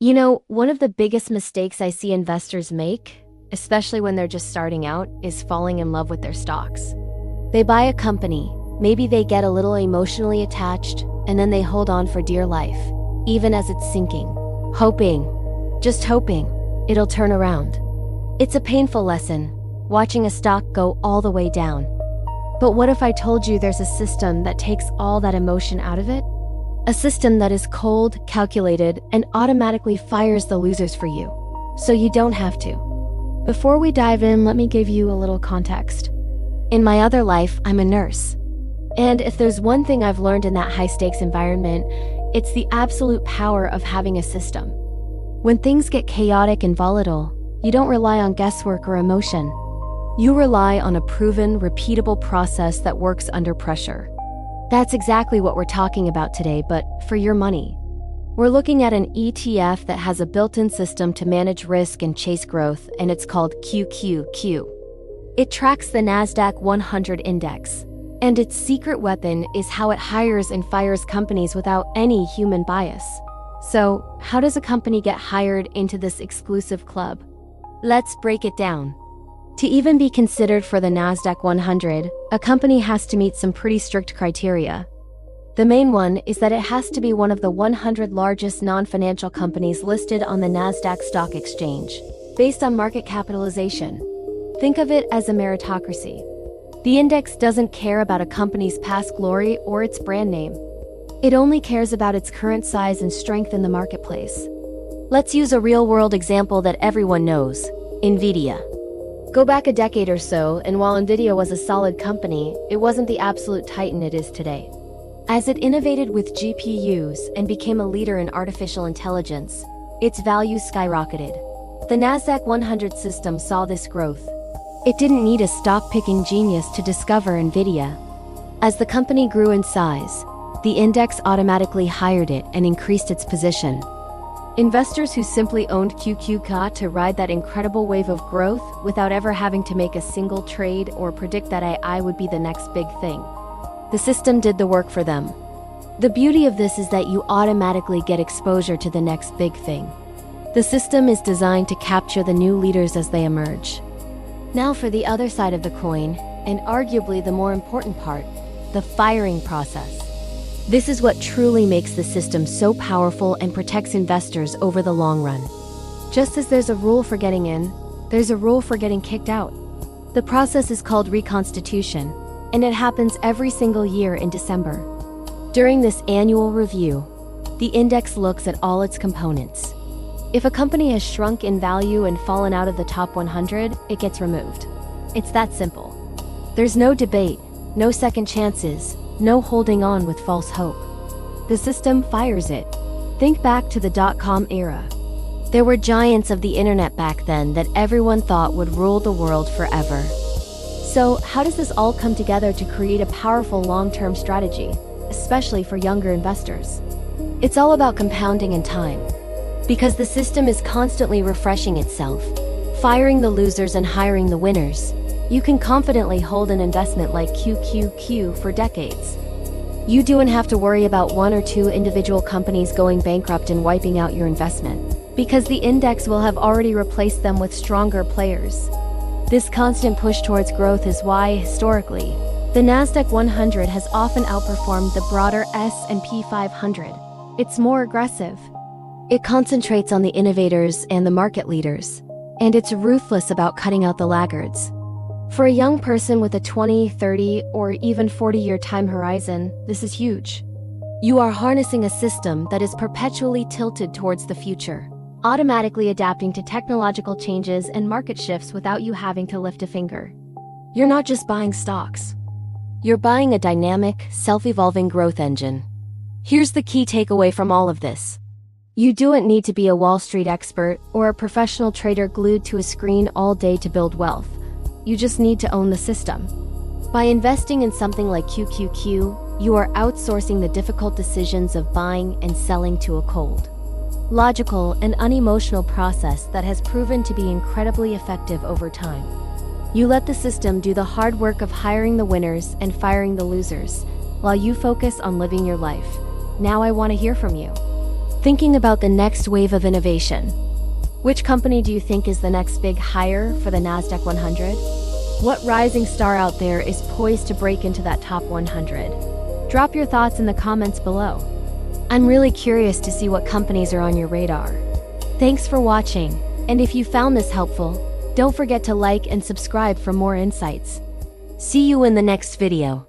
One of the biggest mistakes I see investors make, especially when they're just starting out, is falling in love with their stocks. They buy a company, maybe they get a little emotionally attached, and then they hold on for dear life, even as it's sinking, just hoping, it'll turn around. It's a painful lesson, watching a stock go all the way down. But what if I told you there's a system that takes all that emotion out of it? A system that is cold, calculated, and automatically fires the losers for you, so you don't have to. Before we dive in, let me give you a little context. In my other life, I'm a nurse. And if there's one thing I've learned in that high-stakes environment, it's the absolute power of having a system. When things get chaotic and volatile, you don't rely on guesswork or emotion. You rely on a proven, repeatable process that works under pressure. That's exactly what we're talking about today, but for your money. We're looking at an ETF that has a built-in system to manage risk and chase growth, and it's called QQQ. It tracks the Nasdaq 100 index, and its secret weapon is how it hires and fires companies without any human bias. So, how does a company get hired into this exclusive club? Let's break it down. To even be considered for the Nasdaq 100, a company has to meet some pretty strict criteria. The main one is that it has to be one of the 100 largest non-financial companies listed on the Nasdaq Stock Exchange, based on market capitalization. Think of it as a meritocracy. The index doesn't care about a company's past glory or its brand name. It only cares about its current size and strength in the marketplace. Let's use a real-world example that everyone knows: Nvidia. Go back a decade or so, and while Nvidia was a solid company, it wasn't the absolute titan it is today. As it innovated with GPUs and became a leader in artificial intelligence, its value skyrocketed. The Nasdaq 100 system saw this growth. It didn't need a stock-picking genius to discover Nvidia. As the company grew in size, the index automatically hired it and increased its position. Investors who simply owned QQQ to ride that incredible wave of growth without ever having to make a single trade or predict that AI would be the next big thing. The system did the work for them. The beauty of this is that you automatically get exposure to the next big thing. The system is designed to capture the new leaders as they emerge. Now for the other side of the coin, and arguably the more important part, the firing process. This is what truly makes the system so powerful and protects investors over the long run. Just as there's a rule for getting in, there's a rule for getting kicked out. The process is called reconstitution, and it happens every single year in December. During this annual review, the index looks at all its components. If a company has shrunk in value and fallen out of the top 100, it gets removed. It's that simple. There's no debate, no second chances, no holding on with false hope. The system fires it. Think back to the dot-com era. There were giants of the internet back then that everyone thought would rule the world forever. So, how does this all come together to create a powerful long-term strategy, especially for younger investors? It's all about compounding in time. Because the system is constantly refreshing itself, firing the losers and hiring the winners, you can confidently hold an investment like QQQ for decades. You don't have to worry about one or two individual companies going bankrupt and wiping out your investment, because the index will have already replaced them with stronger players. This constant push towards growth is why, historically, the Nasdaq 100 has often outperformed the broader S&P 500. It's more aggressive. It concentrates on the innovators and the market leaders, and it's ruthless about cutting out the laggards. For a young person with a 20, 30, or even 40-year time horizon, this is huge. You are harnessing a system that is perpetually tilted towards the future, automatically adapting to technological changes and market shifts without you having to lift a finger. You're not just buying stocks. You're buying a dynamic, self-evolving growth engine. Here's the key takeaway from all of this. You don't need to be a Wall Street expert or a professional trader glued to a screen all day to build wealth. You just need to own the system. By investing in something like QQQ, you are outsourcing the difficult decisions of buying and selling to a cold, logical, and unemotional process that has proven to be incredibly effective over time. You let the system do the hard work of hiring the winners and firing the losers, while you focus on living your life. Now I want to hear from you. Thinking about the next wave of innovation. Which company do you think is the next big hire for the Nasdaq 100? What rising star out there is poised to break into that top 100? Drop your thoughts in the comments below. I'm really curious to see what companies are on your radar. Thanks for watching, and if you found this helpful, don't forget to like and subscribe for more insights. See you in the next video.